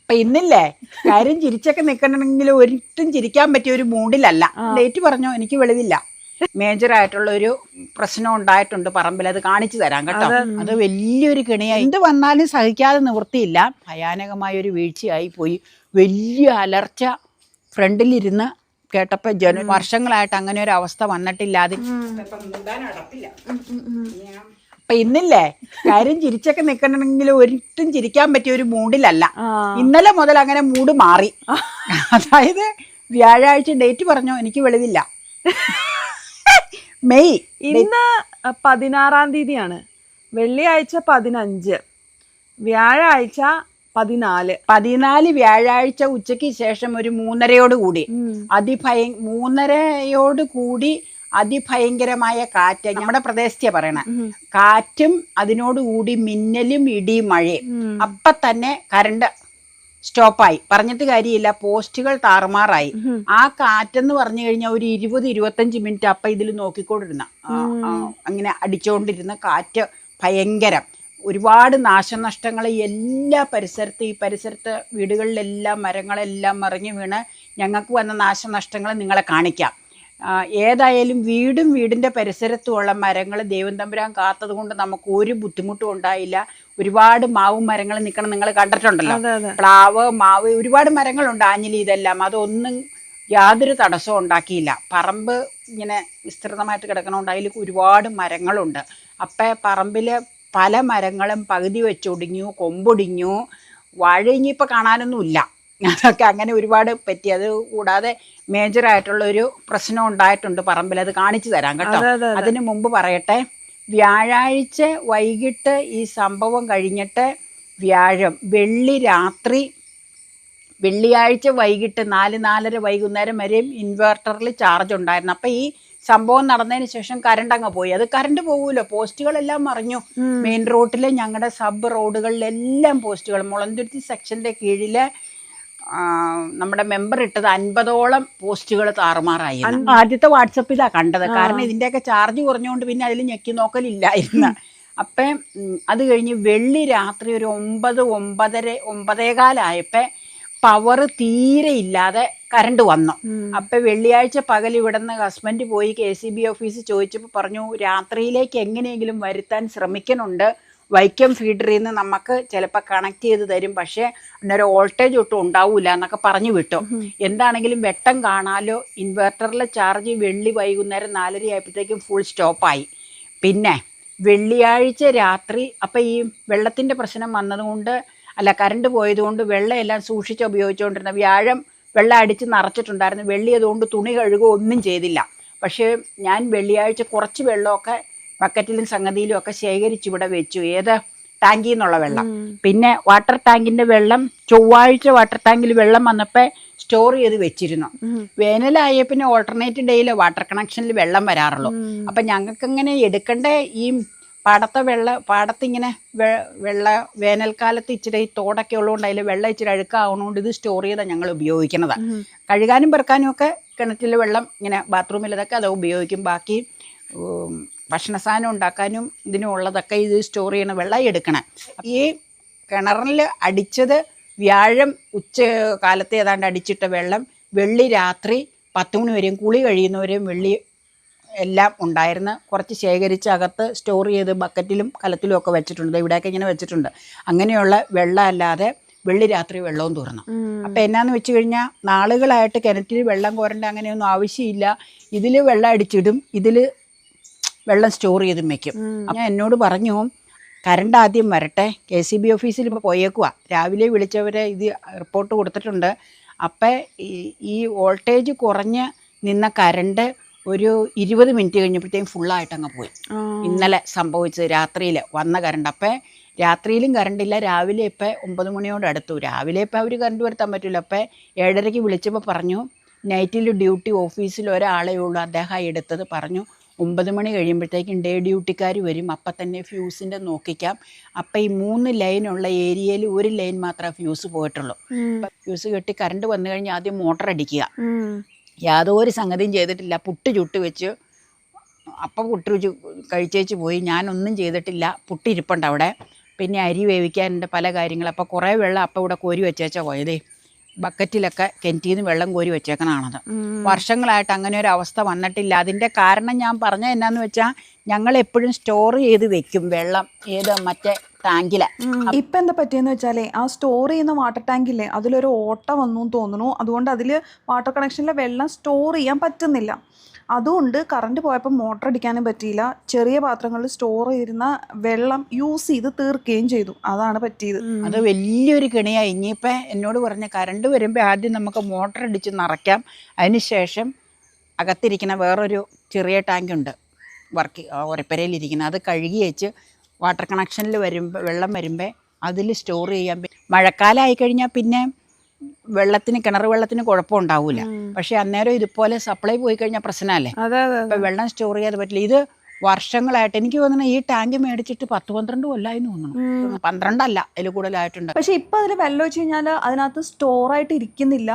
അപ്പൊ ഇന്നില്ലേ കാര്യം ചിരിച്ചൊക്കെ നിൽക്കണമെങ്കിൽ ഒരിട്ടും ചിരിക്കാൻ പറ്റിയ ഒരു മൂഡിലല്ല. ഡേറ്റ് പറഞ്ഞോ, എനിക്ക് വെളിവില്ല. മേജറായിട്ടുള്ള ഒരു പ്രശ്നം ഉണ്ടായിട്ടുണ്ട് പറമ്പിൽ, അത് കാണിച്ചു തരാം കേട്ടോ. അത് വലിയൊരു കെണിയായി, എന്ത് വന്നാലും സഹിക്കാതെ നിവൃത്തിയില്ല. ഭയാനകമായ ഒരു വീഴ്ചയായി പോയി. വലിയ അലർച്ച ഫ്രണ്ടിലിരുന്ന് കേട്ടപ്പോൾ വർഷങ്ങളായിട്ട് അങ്ങനെ ഒരു അവസ്ഥ വന്നിട്ടില്ലാതെ. അപ്പൊ ഇന്നില്ലേ കാര്യം ചിരിച്ചൊക്കെ നിൽക്കണമെങ്കിൽ ഒരിട്ടും ചിരിക്കാൻ പറ്റിയ ഒരു മൂഡിലല്ല. ഇന്നലെ മുതൽ അങ്ങനെ മൂഡ് മാറി. അതായത് വ്യാഴാഴ്ച, ഡേറ്റ് പറഞ്ഞോ, എനിക്ക് വെളിവില്ല. മെയ് ഇന്ന് 16-ാം തീയതിയാണ്. വെള്ളിയാഴ്ച 15, വ്യാഴാഴ്ച 14 വ്യാഴാഴ്ച ഉച്ചയ്ക്ക് ശേഷം ഒരു 3:30 കൂടി 3:30 കൂടി അതിഭയങ്കരമായ കാറ്റ്. നമ്മുടെ പ്രദേശത്തെ പറയണ കാറ്റും അതിനോടുകൂടി മിന്നലും ഇടിയും മഴയും. അപ്പൊ തന്നെ കറണ്ട് സ്റ്റോപ്പായി. പറഞ്ഞിട്ട് കാര്യമില്ല, പോസ്റ്റുകൾ താറുമാറായി. ആ കാറ്റെന്ന് പറഞ്ഞു കഴിഞ്ഞാൽ ഒരു 20-25 മിനിറ്റ് അപ്പൊ ഇതിൽ നോക്കിക്കൊണ്ടിരുന്ന അങ്ങനെ അടിച്ചുകൊണ്ടിരുന്ന കാറ്റ് ഭയങ്കരം. ഒരുപാട് നാശനഷ്ടങ്ങൾ എല്ലാ ഈ പരിസരത്ത് വീടുകളിലെല്ലാം മരങ്ങളെല്ലാം മറിഞ്ഞു വീണ് ഞങ്ങൾക്ക് വന്ന നാശനഷ്ടങ്ങൾ നിങ്ങളെ കാണിക്കാം. ഏതായാലും വീടിൻ്റെ പരിസരത്തുമുള്ള മരങ്ങൾ ദൈവം തമ്പുരാൻ കാത്തത് കൊണ്ട് നമുക്ക് ഒരു ബുദ്ധിമുട്ടും ഉണ്ടായില്ല. ഒരുപാട് മാവും മരങ്ങൾ നിൽക്കണം, നിങ്ങൾ കണ്ടിട്ടുണ്ടല്ലോ. പ്ലാവ്, മാവ്, ഒരുപാട് മരങ്ങളുണ്ട്, ആഞ്ഞിലി, ഇതെല്ലാം. അതൊന്നും യാതൊരു തടസ്സവും ഉണ്ടാക്കിയില്ല. പറമ്പ് ഇങ്ങനെ വിസ്തൃതമായിട്ട് കിടക്കണോണ്ട് അതിൽ ഒരുപാട് മരങ്ങളുണ്ട്. അപ്പം പറമ്പിൽ പല മരങ്ങളും പകുതി വെച്ചൊടിഞ്ഞു, കൊമ്പൊടിഞ്ഞു, വാഴ ഇനിയിപ്പോൾ കാണാനൊന്നുമില്ല. അതൊക്കെ അങ്ങനെ ഒരുപാട് പറ്റി. അത് കൂടാതെ മേജറായിട്ടുള്ളൊരു പ്രശ്നം ഉണ്ടായിട്ടുണ്ട് പറമ്പിൽ, അത് കാണിച്ചു തരാം കേട്ടോ. അതിന് മുമ്പ് പറയട്ടെ, വ്യാഴാഴ്ച വൈകിട്ട് ഈ സംഭവം കഴിഞ്ഞിട്ട് വെള്ളിയാഴ്ച വൈകിട്ട് 4-4:30 വൈകുന്നേരം വരെയും ഇൻവെർട്ടറിൽ ചാർജ് ഉണ്ടായിരുന്നു. അപ്പം ഈ സംഭവം നടന്നതിന് ശേഷം കറണ്ട് അങ്ങ് പോയി. അത് കറണ്ട് പോകുമല്ലോ, പോസ്റ്റുകളെല്ലാം മറിഞ്ഞു. മെയിൻ റോഡിൽ ഞങ്ങളുടെ സബ് റോഡുകളിലെല്ലാം പോസ്റ്റുകൾ. മുളന്തുരുത്തി സെക്ഷൻ്റെ കീഴിൽ നമ്മുടെ മെമ്പർ ഇട്ടത് 50ഓളം പോസ്റ്റുകൾ താറുമാറായി. ആദ്യത്തെ വാട്സപ്പിലാണ് കണ്ടത്. കാരണം ഇതിൻ്റെയൊക്കെ ചാർജ് കുറഞ്ഞുകൊണ്ട് പിന്നെ അതിൽ ഞെക്കി നോക്കലില്ലായിരുന്നു. അപ്പം അത് കഴിഞ്ഞ് വെള്ളി രാത്രി ഒരു 9-9:15 പവർ തീരെ ഇല്ലാതെ കറണ്ട് വന്നു. അപ്പം വെള്ളിയാഴ്ച പകൽ ഇവിടെ നിന്ന് ഹസ്ബൻഡ് പോയി KCB ഓഫീസിൽ ചോദിച്ചപ്പോൾ പറഞ്ഞു, രാത്രിയിലേക്ക് എങ്ങനെയെങ്കിലും വരുത്താൻ ശ്രമിക്കുന്നുണ്ട്, വൈക്കം ഫീഡറിൽ നിന്ന് നമുക്ക് ചിലപ്പോൾ കണക്ട് ചെയ്ത് തരും, പക്ഷേ അന്നേരം വോൾട്ടേജ് ഒട്ടും ഉണ്ടാവില്ല എന്നൊക്കെ പറഞ്ഞു വിട്ടു. എന്താണെങ്കിലും വെട്ടം കാണാലോ. ഇൻവെർട്ടറിലെ ചാർജ് വെള്ളി വൈകുന്നേരം 4:30 ആയപ്പോഴത്തേക്കും ഫുൾ സ്റ്റോപ്പായി. പിന്നെ വെള്ളിയാഴ്ച രാത്രി അപ്പം ഈ വെള്ളത്തിൻ്റെ പ്രശ്നം വന്നതുകൊണ്ട്, കറണ്ട് പോയതുകൊണ്ട് വെള്ളമെല്ലാം സൂക്ഷിച്ച് ഉപയോഗിച്ചുകൊണ്ടിരുന്ന വ്യാഴം വെള്ളം അടിച്ച് നിറച്ചിട്ടുണ്ടായിരുന്നു. വെള്ളി അതുകൊണ്ട് തുണി കഴുകുകയോ ഒന്നും ചെയ്തില്ല. പക്ഷേ ഞാൻ വെള്ളിയാഴ്ച കുറച്ച് വെള്ളമൊക്കെ ബക്കറ്റിലും സംഗതിയിലും ഒക്കെ ശേഖരിച്ച് ഇവിടെ വെച്ചു. ടാങ്കിൽ നിന്നുള്ള വെള്ളം. പിന്നെ വാട്ടർ ടാങ്കിൻ്റെ വെള്ളം ചൊവ്വാഴ്ച വാട്ടർ ടാങ്കിൽ വെള്ളം വന്നപ്പോൾ സ്റ്റോർ ചെയ്ത് വെച്ചിരുന്നു. വേനലായ പിന്നെ ഓൾട്ടർനേറ്റ് ഡേയിൽ വാട്ടർ കണക്ഷനിൽ വെള്ളം വരാറുള്ളൂ. അപ്പം ഞങ്ങൾക്കിങ്ങനെ എടുക്കേണ്ട ഈ പാടത്തിങ്ങനെ വേനൽക്കാലത്ത് ഇച്ചിരി തോടൊക്കെ ഉള്ളതുകൊണ്ട് അതിൽ വെള്ളം ഇച്ചിരി അഴുക്കാവുന്നതുകൊണ്ട് ഇത് സ്റ്റോർ ചെയ്താണ് ഞങ്ങൾ ഉപയോഗിക്കുന്നത്. കഴുകാനും പെറുക്കാനും ഒക്കെ കിണറ്റിൽ വെള്ളം ഇങ്ങനെ ബാത്റൂമിലതൊക്കെ അത് ഉപയോഗിക്കും. ബാക്കി ഭക്ഷണ സാധനം ഉണ്ടാക്കാനും ഇതിനുള്ളതൊക്കെ ഇത് സ്റ്റോർ ചെയ്യണ വെള്ളം എടുക്കണം. ഈ കിണറിൽ അടിച്ചത് വ്യാഴം ഉച്ച കാലത്ത് ഏതാണ്ട് അടിച്ചിട്ട വെള്ളം വെള്ളി രാത്രി 10 മണി വരെയും കുളി കഴിയുന്നവരെയും വെള്ളി എല്ലാം ഉണ്ടായിരുന്നു. കുറച്ച് ശേഖരിച്ച് അകത്ത് സ്റ്റോർ ചെയ്ത് ബക്കറ്റിലും കലത്തിലും ഒക്കെ വെച്ചിട്ടുണ്ട്. ഇവിടെയൊക്കെ ഇങ്ങനെ വെച്ചിട്ടുണ്ട്. അങ്ങനെയുള്ള വെള്ളം അല്ലാതെ വെള്ളി രാത്രി വെള്ളവും തുറന്നു. അപ്പം എന്നാന്ന് വെച്ച് കഴിഞ്ഞാൽ നാളുകളായിട്ട് കിണറ്റിൽ വെള്ളം കോരേണ്ട അങ്ങനെയൊന്നും ആവശ്യമില്ല. ഇതിൽ വെള്ളം അടിച്ചിടും, ഇതിൽ വെള്ളം സ്റ്റോർ ചെയ്തും വയ്ക്കും. ഞാൻ എന്നോട് പറഞ്ഞു, കറണ്ട് ആദ്യം വരട്ടെ, KCB ഓഫീസിൽ ഇപ്പോൾ പോയേക്കുക. രാവിലെ വിളിച്ചവരെ ഇത് റിപ്പോർട്ട് കൊടുത്തിട്ടുണ്ട്. അപ്പം ഈ വോൾട്ടേജ് കുറഞ്ഞ് നിന്ന കറണ്ട് ഒരു 20 മിനിറ്റ് കഴിഞ്ഞപ്പോഴത്തേക്കും ഫുള്ളായിട്ട് അങ്ങ് പോയി. ഇന്നലെ സംഭവിച്ചത് രാത്രിയിൽ വന്ന കറണ്ട്. അപ്പം രാത്രിയിലും കറണ്ടില്ല. രാവിലെ ഇപ്പം 9 മണിയോട് അടുത്തു. രാവിലെ ഇപ്പം അവർ കറണ്ട് വരുത്താൻ പറ്റില്ല. അപ്പം 7:30 വിളിച്ചപ്പോൾ പറഞ്ഞു, നൈറ്റിൽ ഡ്യൂട്ടി ഓഫീസിൽ ഒരാളേ ഉള്ളൂ, അദ്ദേഹം എടുത്തത്. പറഞ്ഞു 9 മണി കഴിയുമ്പോഴത്തേക്കും ഡേ ഡ്യൂട്ടിക്കാർ വരും, അപ്പം തന്നെ ഫ്യൂസിൻ്റെ നോക്കിക്കാം. അപ്പം ഈ 3 ലൈനുള്ള ഏരിയയിൽ 1 ലൈൻ മാത്രമേ ഫ്യൂസ് പോയിട്ടുള്ളൂ. ഫ്യൂസ് കെട്ടി കറണ്ട് വന്നു കഴിഞ്ഞാൽ ആദ്യം മോട്ടർ അടിക്കുക. യാതൊരു സംഗതിയും ചെയ്തിട്ടില്ല. പുട്ട് ചുട്ട് വെച്ച് അപ്പം പുട്ട് കഴിച്ചേച്ച് പോയി. ഞാനൊന്നും ചെയ്തിട്ടില്ല. പുട്ടിരിപ്പുണ്ട് അവിടെ. പിന്നെ അരി വേവിക്കാനുണ്ട്, പല കാര്യങ്ങൾ. അപ്പോൾ കുറേ വെള്ളം അപ്പം ഇവിടെ കോരി വെച്ചേച്ചാ പോയതേ. ബക്കറ്റിലൊക്കെ കിണറ്റിൽ നിന്ന് വെള്ളം കോരി വെച്ചേക്കണാണത്. വർഷങ്ങളായിട്ട് അങ്ങനെ ഒരു അവസ്ഥ വന്നിട്ടില്ല. അതിൻ്റെ കാരണം ഞാൻ പറഞ്ഞത് എന്നാന്ന് വെച്ചാൽ, ഞങ്ങൾ എപ്പോഴും സ്റ്റോർ ചെയ്ത് വെക്കും വെള്ളം മറ്റേ ടാങ്കില്. ഇപ്പം എന്താ പറ്റിയെന്ന് വെച്ചാലേ, ആ സ്റ്റോർ ചെയ്യുന്ന വാട്ടർ ടാങ്കില്ലേ, അതിലൊരു ഓട്ട വന്നു തോന്നുന്നു. അതുകൊണ്ട് അതിൽ വാട്ടർ കണക്ഷനിലെ വെള്ളം സ്റ്റോർ ചെയ്യാൻ പറ്റുന്നില്ല. അതുകൊണ്ട് കറണ്ട് പോയപ്പോൾ മോട്ടർ അടിക്കാനും പറ്റിയില്ല. ചെറിയ പാത്രങ്ങളിൽ സ്റ്റോർ ചെയ്തിരുന്ന വെള്ളം യൂസ് ചെയ്ത് തീർക്കുകയും ചെയ്തു. അതാണ് പറ്റിയത്. അത് വലിയൊരു കിണിയായി. ഇനിയിപ്പോൾ എന്നോട് പറഞ്ഞ കറണ്ട് വരുമ്പോൾ ആദ്യം നമുക്ക് മോട്ടർ അടിച്ച് നിറയ്ക്കാം, അതിനുശേഷം അകത്തിരിക്കുന്ന വേറൊരു ചെറിയ ടാങ്കുണ്ട് ഒരപ്പരയിലിരിക്കുന്നത്, അത് കഴുകി വെച്ച് വാട്ടർ കണക്ഷനിൽ വെള്ളം വരുമ്പോൾ അതിൽ സ്റ്റോർ ചെയ്യാൻ പറ്റും. മഴക്കാലമായി കഴിഞ്ഞാൽ പിന്നെ കിണർ വെള്ളത്തിന് കുഴപ്പമുണ്ടാവില്ല. പക്ഷെ അന്നേരം ഇതുപോലെ സപ്ലൈ പോയി കഴിഞ്ഞാൽ പ്രശ്നമല്ലേ. ഇപ്പം വെള്ളം സ്റ്റോർ ചെയ്യാതെ പറ്റില്ല. ഇത് വർഷങ്ങളായിട്ട് എനിക്ക് തോന്നുന്നു ഈ ടാങ്ക് മേടിച്ചിട്ട് 10-12 കൊല്ലമായി തോന്നുന്നു. 12 അല്ല, അതിൽ കൂടുതലായിട്ടുണ്ട്. പക്ഷെ ഇപ്പം അതിൽ വെള്ളം ഒഴിച്ച് കഴിഞ്ഞാൽ അതിനകത്ത് സ്റ്റോറായിട്ട് ഇരിക്കുന്നില്ല.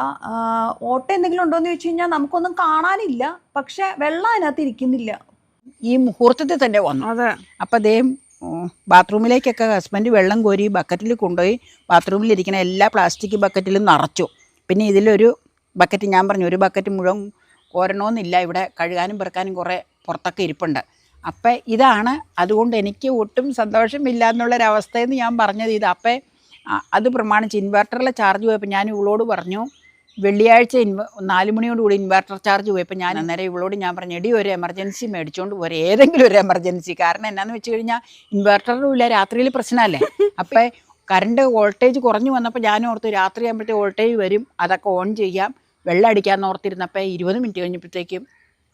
ഓട്ട എന്തെങ്കിലും ഉണ്ടോ എന്ന് ചോദിച്ചു കഴിഞ്ഞാൽ നമുക്കൊന്നും കാണാനില്ല. പക്ഷെ വെള്ളം അതിനകത്ത് ഇരിക്കുന്നില്ല. ഈ മുഹൂർത്തത്തിൽ തന്നെ വന്നു. അപ്പം അദ്ദേഹം ബാത്റൂമിലേക്കൊക്കെ ഹസ്ബൻഡ് വെള്ളം കോരി ബക്കറ്റിൽ കൊണ്ടുപോയി ബാത്റൂമിലിരിക്കുന്ന എല്ലാ പ്ലാസ്റ്റിക് ബക്കറ്റിലും നിറച്ചു. പിന്നെ ഇതിലൊരു ബക്കറ്റ്, ഞാൻ പറഞ്ഞു ഒരു ബക്കറ്റ് മുഴുവൻ കോരണമെന്നില്ല, ഇവിടെ കഴുകാനും പെറുക്കാനും കുറേ പുറത്തൊക്കെ ഇരിപ്പുണ്ട്. അപ്പം ഇതാണ്, അതുകൊണ്ട് എനിക്ക് ഒട്ടും സന്തോഷമില്ല എന്നുള്ളൊരവസ്ഥയെന്ന് ഞാൻ പറഞ്ഞത് ഇത്. അപ്പം അത് പ്രമാണിച്ച് ഇൻവെർട്ടറിലെ ചാർജ് പോയപ്പോൾ ഞാൻ ഇവളോട് പറഞ്ഞു, വെള്ളിയാഴ്ച 4 മണിയോടുകൂടി ഇൻവെർട്ടർ ചാർജ് പോയപ്പോൾ ഞാൻ അന്നേരം ഇവളോട് ഞാൻ പറഞ്ഞു, എടി ഒരു എമർജൻസി മേടിച്ചുകൊണ്ട് പോരെ, ഏതെങ്കിലും ഒരു എമർജൻസി. കാരണം എന്നാന്ന് വെച്ച് കഴിഞ്ഞാൽ ഇൻവെർട്ടറും ഇല്ല, രാത്രിയിൽ പ്രശ്നമല്ലേ. അപ്പം കറണ്ട് വോൾട്ടേജ് കുറഞ്ഞു വന്നപ്പോൾ ഞാൻ ഓർത്ത് രാത്രി ആകുമ്പോഴത്തേക്ക് വോൾട്ടേജ് വരും, അതൊക്കെ ഓൺ ചെയ്യാം, വെള്ളം അടിക്കാമെന്ന് ഓർത്തിരുന്നപ്പോൾ 20 മിനിറ്റ് കഴിഞ്ഞപ്പോഴത്തേക്കും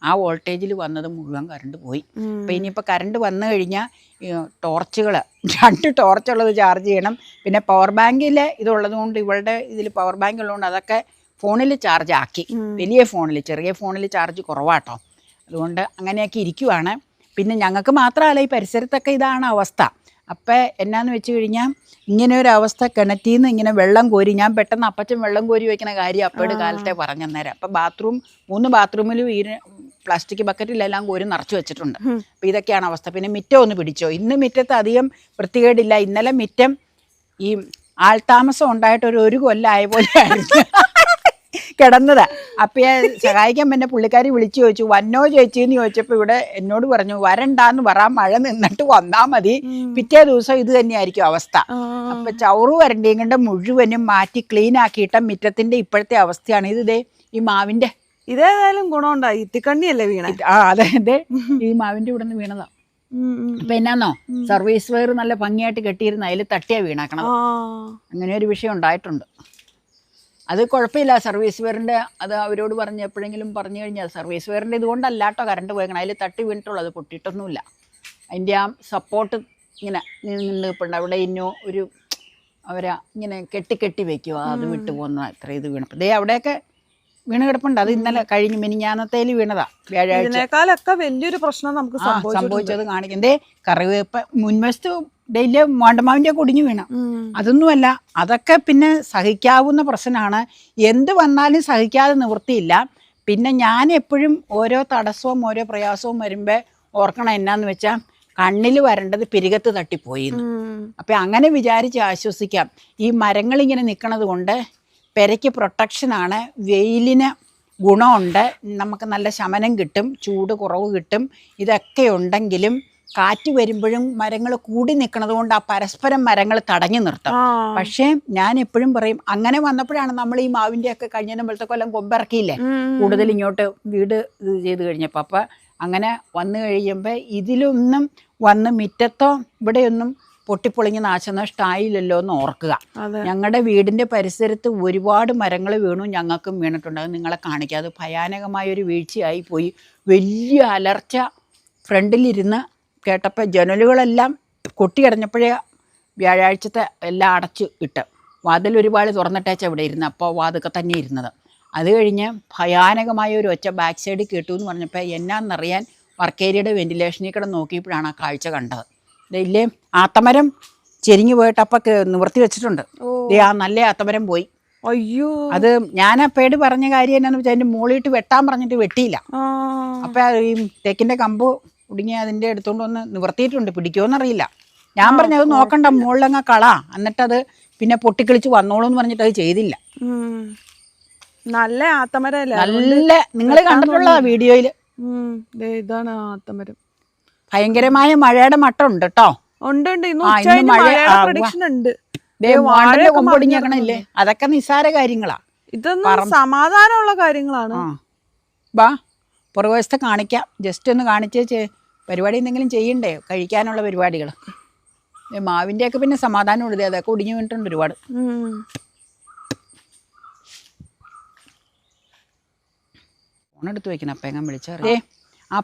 ആ വോൾട്ടേജിൽ വന്നത് മുഴുവൻ കറണ്ട് പോയി. അപ്പോൾ ഇനിയിപ്പോൾ കറണ്ട് വന്നു കഴിഞ്ഞാൽ ടോർച്ചുകൾ 2 ടോർച്ചുള്ളത് ചാർജ് ചെയ്യണം. പിന്നെ പവർ ബാങ്കിൽ ഇതുള്ളത് കൊണ്ട്, ഇവളുടെ ഇതിൽ പവർ ബാങ്ക് ഉള്ളതുകൊണ്ട് അതൊക്കെ ഫോണിൽ ചാർജ് ആക്കി. വലിയ ഫോണിൽ, ചെറിയ ഫോണിൽ ചാർജ് കുറവാട്ടോ. അതുകൊണ്ട് അങ്ങനെയൊക്കെ ഇരിക്കുവാണ്. പിന്നെ ഞങ്ങൾക്ക് മാത്രമല്ല, ഈ പരിസരത്തൊക്കെ ഇതാണ് അവസ്ഥ. അപ്പം എന്നാന്ന് വെച്ച് കഴിഞ്ഞാൽ ഇങ്ങനെ ഒരു അവസ്ഥ, കിണറ്റിൽ നിന്ന് ഇങ്ങനെ വെള്ളം കോരി, ഞാൻ പെട്ടെന്ന് അപ്പച്ചൻ വെള്ളം കോരി വയ്ക്കുന്ന കാര്യം അപ്പോഴും കാലത്തെ പറഞ്ഞന്നേരം. അപ്പം 3 ബാത്റൂമിലും ഈ പ്ലാസ്റ്റിക് ബക്കറ്റിലെല്ലാം കോരി നിറച്ച് വെച്ചിട്ടുണ്ട്. അപ്പം ഇതൊക്കെയാണ് അവസ്ഥ. പിന്നെ മിറ്റം ഒന്ന് പിടിച്ചോ, ഇന്ന് മിറ്റത്ത് അധികം വൃത്തികേടില്ല. ഇന്നലെ മിറ്റം ഈ ആൾതാമസം ഉണ്ടായിട്ട് ഒരു കൊല്ലമായ പോലെ ആയിരുന്നു കിടന്നത്. അപ്പം സഹായിക്കാൻ പിന്നെ പുള്ളിക്കാരി വിളിച്ചു ചോദിച്ചു, വന്നോ ചേച്ചിന്ന് ചോദിച്ചപ്പോൾ ഇവിടെ എന്നോട് പറഞ്ഞു, വരണ്ടാന്ന് പറ, മഴ നിന്നിട്ട് വന്നാൽ മതി, പിറ്റേ ദിവസം ഇത് തന്നെയായിരിക്കും അവസ്ഥ. അപ്പം ചവറ് വരണ്ടിയും കൊണ്ട് മുഴുവനും മാറ്റി ക്ലീൻ ആക്കിയിട്ട മിറ്റത്തിൻ്റെ ഇപ്പോഴത്തെ അവസ്ഥയാണ് ഇത്. ഈ മാവിൻ്റെ ഇതേതായാലും ഗുണമുണ്ടായി, ഇത്തിക്കണ്ണിയല്ലേ വീണ. അതെ, ഈ മാവിൻ്റെ ഇവിടെ നിന്ന് വീണതാ. അപ്പൊ എന്നാന്നോ, സർവീസ് വയർ നല്ല ഭംഗിയായിട്ട് കെട്ടിയിരുന്ന അതിൽ തട്ടിയാ വീണാക്കണം. അങ്ങനെ ഒരു വിഷയം ഉണ്ടായിട്ടുണ്ട്. അത് കുഴപ്പമില്ല, സർവീസ് വെയറിൻ്റെ അത് അവരോട് പറഞ്ഞ് എപ്പോഴെങ്കിലും പറഞ്ഞു കഴിഞ്ഞാൽ, സർവീസ് വെയറിൻ്റെ ഇതുകൊണ്ടല്ല കേട്ടോ കറണ്ട് പോയേക്കണം, അതിൽ തട്ടി വീണിട്ടുള്ളൂ, അത് പൊട്ടിയിട്ടൊന്നുമില്ല. അതിൻ്റെ ആ സപ്പോർട്ട് ഇങ്ങനെ നിന്ന് ഇപ്പം അവിടെ ഇന്നോ ഒരു ഇങ്ങനെ കെട്ടി വെക്കുക, അത് വിട്ടു പോകുന്ന അത്ര ഇത് വീണപ്പോൾ അവിടെയൊക്കെ വീണ് കിടപ്പുണ്ട്. അത് ഇന്നലെ കഴിഞ്ഞ് മിനിഞ്ഞാന്നത്തേല് വീണതാ, വ്യാഴാഴ്ച. വലിയൊരു പ്രശ്നം നമുക്ക് സംഭവിച്ചത് കാണിക്കുന്നേ. കറിവേപ്പ് മുൻവശത്ത് ഡെയിലി മോണ്ടമാവിൻ്റെ കൊടിഞ്ഞു വീണ, അതൊന്നുമല്ല, അതൊക്കെ പിന്നെ സഹിക്കാവുന്ന പ്രശ്നമാണ്. എന്ത് വന്നാലും സഹിക്കാതെ നിവൃത്തിയില്ല. പിന്നെ ഞാൻ എപ്പോഴും ഓരോ തടസ്സവും ഓരോ പ്രയാസവും വരുമ്പോൾ ഓർക്കണം എന്നാന്ന് വെച്ചാൽ, കണ്ണിൽ വരേണ്ടത് പിരികത്ത് തട്ടിപ്പോയി. അപ്പം അങ്ങനെ വിചാരിച്ച് ആശ്വസിക്കാം. ഈ മരങ്ങളിങ്ങനെ നിൽക്കണത് കൊണ്ട് പെരയ്ക്ക് പ്രൊട്ടക്ഷനാണ്, വെയിലിന് ഗുണമുണ്ട്, നമുക്ക് നല്ല ശമനം കിട്ടും, ചൂട് കുറവ് കിട്ടും. ഇതൊക്കെ ഉണ്ടെങ്കിലും കാറ്റ് വരുമ്പോഴും മരങ്ങൾ കൂടി നിൽക്കുന്നത് കൊണ്ട് ആ പരസ്പരം മരങ്ങൾ തടഞ്ഞു നിർത്തും. പക്ഷേ ഞാൻ എപ്പോഴും പറയും, അങ്ങനെ വന്നപ്പോഴാണ് നമ്മൾ ഈ മാവിൻ്റെ ഒക്കെ കഴിഞ്ഞ പോലത്തെ കൊല്ലം കൊമ്പിറക്കിയില്ലേ, കൂടുതൽ ഇങ്ങോട്ട് വീട് ഇത് ചെയ്ത് കഴിഞ്ഞപ്പോൾ. അപ്പം അങ്ങനെ വന്നു കഴിയുമ്പോൾ ഇതിലൊന്നും വന്ന് മിറ്റത്തോ ഇവിടെയൊന്നും പൊട്ടിപ്പൊളിഞ്ഞ് നാശനഷ്ടമായില്ലല്ലോ എന്ന് ഓർക്കുക. ഞങ്ങളുടെ വീടിൻ്റെ പരിസരത്ത് ഒരുപാട് മരങ്ങൾ വീണു, ഞങ്ങൾക്കും വീണിട്ടുണ്ട്. അത് നിങ്ങളെ കാണിക്കുക. അത് ഭയാനകമായൊരു വീഴ്ചയായി പോയി. വലിയ അലർച്ച ഫ്രണ്ടിലിരുന്ന് കേട്ടപ്പോൾ ജനലുകളെല്ലാം കൊട്ടിയടഞ്ഞപ്പോഴേ വ്യാഴാഴ്ചത്തെ എല്ലാം അടച്ച് ഇട്ട്, വാതിൽ ഒരുപാട് തുറന്നിട്ടേച്ച ഇവിടെ ഇരുന്ന്, അപ്പോൾ വാതൊക്കെ തന്നെ ഇരുന്നത്. അത് കഴിഞ്ഞ് ഭയാനകമായ ഒരു ഒച്ച ബാക്ക് സൈഡിൽ കേട്ടു എന്ന് പറഞ്ഞപ്പോൾ എന്നാന്നറിയാൻ വർക്കേരിയുടെ വെന്റിലേഷനിൽ കൂടെ നോക്കിയപ്പോഴാണ് ആ കാഴ്ച കണ്ടത്. ഇല്ലേ, ആത്തമരം ചെരിഞ്ഞു പോയിട്ട് അപ്പം നിവർത്തി വെച്ചിട്ടുണ്ട്. ആ നല്ല ആത്തമരം പോയി. അയ്യോ, അത് ഞാൻ അപ്പേട് പറഞ്ഞ കാര്യം എന്നാന്ന് വെച്ചാൽ, അതിൻ്റെ മുകളിലിട്ട് വെട്ടാൻ പറഞ്ഞിട്ട് വെട്ടിയില്ല. അപ്പം ഈ തേക്കിൻ്റെ കമ്പ് ഒടുങ്ങി അതിൻ്റെ എടുത്തുകൊണ്ട് വന്ന് നിവർത്തിയിട്ടുണ്ട്, പിടിക്കുമോയെന്നറിയില്ല. ഞാൻ പറഞ്ഞു അത് നോക്കണ്ട, മുകളിലങ്ങ് കളാ, എന്നിട്ടത് പിന്നെ പൊട്ടിക്കളിച്ച് വന്നോളൂ എന്ന് പറഞ്ഞിട്ട് അത് ചെയ്തില്ല. നല്ല ആത്തമരല്ലേ? നല്ല, നിങ്ങൾ കണ്ടിട്ടുള്ള വീഡിയോയില് ഇതാണ് ആത്തമരം. ഭയങ്കരമായ മഴയുടെ മട്ടം ഉണ്ട് കേട്ടോ. ഉണ്ട് ഉണ്ട്. ഇന്ന് ഇന്ന് ഉച്ചകഴിഞ്ഞ് മഴ മഴയുടെ prediction ഉണ്ട്. വാഴന്റെ കൊമ്പൊടിഞ്ഞേക്കണില്ലേ, അതൊക്കെ നിസ്സാര കാര്യങ്ങളാ. ഇതൊന്നും സമാധാനമുള്ള കാര്യങ്ങളാണ്. ബാ പുറകുവശത്തെ കാണിക്കാം, ജസ്റ്റ് ഒന്ന് കാണിച്ചേ. പരിപാടി എന്തെങ്കിലും ചെയ്യണ്ടേ, കഴിക്കാനുള്ള പരിപാടികൾ. മാവിൻ്റെയൊക്കെ പിന്നെ സമാധാനം ഉള്ളത്, അതൊക്കെ ഒടിഞ്ഞു വീണിട്ടുണ്ട് ഒരുപാട്. ഫോണെടുത്ത് വെക്കണം, അപ്പം എങ്ങനെ വിളിച്ചേ. ആ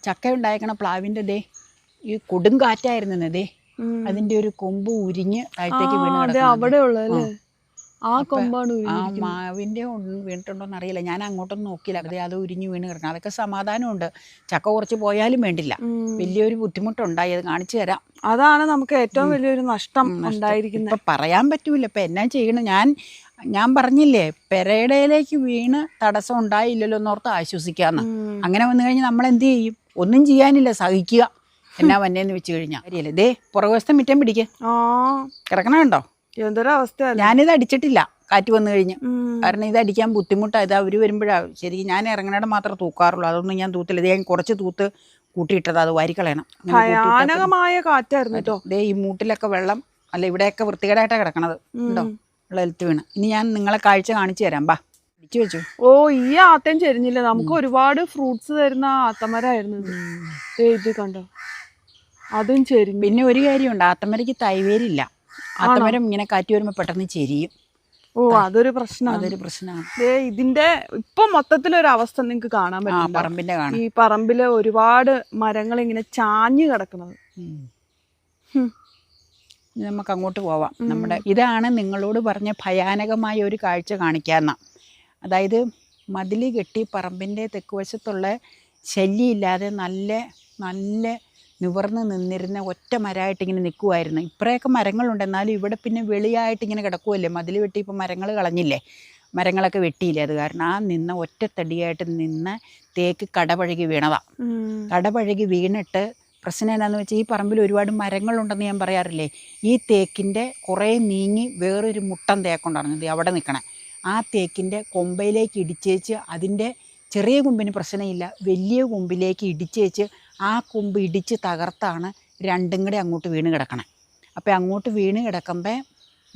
ചക്ക ഉണ്ടായേക്കണ പ്ലാവിൻ്റെ ദേ ഈ കൊടുങ്കാറ്റായിരുന്നു ദേ, അതിൻ്റെ ഒരു കൊമ്പ് ഉരിഞ്ഞ് താഴത്തേക്ക് വീണ് അവിടെ ഉള്ളല്ലേ, ആ കൊമ്പാണ്. ആ മാവിൻ്റെ വീണിട്ടുണ്ടോന്ന് അറിയില്ല, ഞാൻ അങ്ങോട്ടൊന്നും നോക്കിയില്ല. അത് ഉരിഞ്ഞു വീണ് കിടക്കണം. അതൊക്കെ സമാധാനമുണ്ട്. ചക്ക കുറച്ച് പോയാലും വേണ്ടില്ല, വലിയൊരു ബുദ്ധിമുട്ടുണ്ടായി, അത് കാണിച്ചു തരാം. അതാണ് നമുക്ക് ഏറ്റവും വലിയൊരു നഷ്ടം ഉണ്ടായിരിക്കുന്നത്. ഇപ്പം പറയാൻ പറ്റൂല ഇപ്പം എന്നാ ചെയ്യണം. ഞാൻ പറഞ്ഞില്ലേ, പെരയിടയിലേക്ക് വീണ് തടസ്സം ഉണ്ടായില്ലല്ലോ എന്നോർത്ത് ആശ്വസിക്കാന്ന്. അങ്ങനെ വന്നു കഴിഞ്ഞാൽ നമ്മൾ എന്ത് ചെയ്യും? ഒന്നും ചെയ്യാനില്ല, സഹിക്കുക. എന്നാ വന്നേന്ന് വെച്ച് കഴിഞ്ഞാൽ കാര്യല്ലേ. ദേ പുറകുവശത്തെ മിറ്റം പിടിക്കുക, കിടക്കണ കണ്ടോ? എന്തൊരവസ്ഥ. ഞാനിത് അടിച്ചിട്ടില്ല കാറ്റ് വന്നു കഴിഞ്ഞ്, കാരണം ഇത് അടിക്കാൻ ബുദ്ധിമുട്ടാണ്. ഇത് അവർ വരുമ്പോഴാണ് ശരിക്കും ഞാൻ ഇറങ്ങണയുടെ മാത്രമേ തൂക്കാറുള്ളൂ, അതൊന്നും ഞാൻ തൂത്തില്ല. ഇത് ഞാൻ കുറച്ച് തൂത്ത് കൂട്ടിയിട്ടത്, അത് വാരിക്കളയണം. ഭയാനകമായ കാറ്റായിരുന്നു കേട്ടോ. ദേ ഈ മൂട്ടിലൊക്കെ വെള്ളം, അല്ല ഇവിടെയൊക്കെ വൃത്തികേടായിട്ടാണ് കിടക്കണത് ഉണ്ടോ, വെള്ളത്തിൽ വീണ്. ഇനി ഞാൻ നിങ്ങളെ കാഴ്ച കാണിച്ചു തരാം, ബാ അടിച്ചു വെച്ചു. ഈ ആത്തം ചെരിഞ്ഞില്ല, നമുക്ക് ഒരുപാട് ഫ്രൂട്ട്സ് തരുന്ന ആത്തമരായിരുന്നു ഇത് കണ്ടോ, അതും ചെരിഞ്ഞു. പിന്നെ ഒരു കാര്യമുണ്ട്, ആത്തമരയ്ക്ക് തൈവേരില്ല. ആത്തമരം ഇങ്ങനെ കാറ്റ് വരുമ്പോൾ പെട്ടെന്ന് ചെരിയും. അതൊരു പ്രശ്നമാണ്. ഇതിന്റെ ഇപ്പൊ മൊത്തത്തിലൊരു അവസ്ഥ നിങ്ങൾക്ക് കാണാൻ പറ്റും, പറമ്പിന്റെ കാണാം. ഈ പറമ്പില് ഒരുപാട് മരങ്ങൾ ഇങ്ങനെ ചാഞ്ഞു കിടക്കുന്നത്. നമുക്ക് അങ്ങോട്ട് പോവാം. ഇതാണ് നിങ്ങളോട് പറഞ്ഞ ഭയാനകമായ ഒരു കാഴ്ച കാണിക്കാന്ന. അതായത് മതിൽ കെട്ടി പറമ്പിൻ്റെ തെക്കുവശത്തുള്ള ശല്യമില്ലാതെ നല്ല നല്ല നിവർന്ന് നിന്നിരുന്ന ഒറ്റ മരമായിട്ട് ഇങ്ങനെ നിൽക്കുമായിരുന്നു. ഇപ്പറയൊക്കെ മരങ്ങളുണ്ട്, എന്നാലും ഇവിടെ പിന്നെ വെളിയായിട്ട് ഇങ്ങനെ കിടക്കുമല്ലേ. മതിൽ വെട്ടി ഇപ്പോൾ മരങ്ങൾ കളഞ്ഞില്ലേ, മരങ്ങളൊക്കെ വെട്ടിയില്ലേ. അത് കാരണം ആ നിന്ന ഒറ്റത്തടിയായിട്ട് നിന്ന തേക്ക് കടപഴകി വീണതാണ്. കടപഴകി വീണിട്ട് പ്രശ്നം എന്താണെന്ന് വെച്ചാൽ, ഈ പറമ്പിൽ ഒരുപാട് മരങ്ങളുണ്ടെന്ന് ഞാൻ പറയാറില്ലേ. ഈ തേക്കിൻ്റെ കുറേ നീങ്ങി വേറൊരു മുട്ടൻ തേക്കുണ്ടായിരുന്നത് അവിടെ നിൽക്കണേ. ആ തേക്കിൻ്റെ കൊമ്പയിലേക്ക് ഇടിച്ചേച്ച്, അതിൻ്റെ ചെറിയ കൊമ്പിന് പ്രശ്നമില്ല, വലിയ കൊമ്പിലേക്ക് ഇടിച്ചേച്ച് ആ കൊമ്പ് ഇടിച്ച് തകർത്താണ് രണ്ടും കൂടെ അങ്ങോട്ട് വീണ് കിടക്കണേ. അപ്പോൾ അങ്ങോട്ട് വീണ് കിടക്കുമ്പോൾ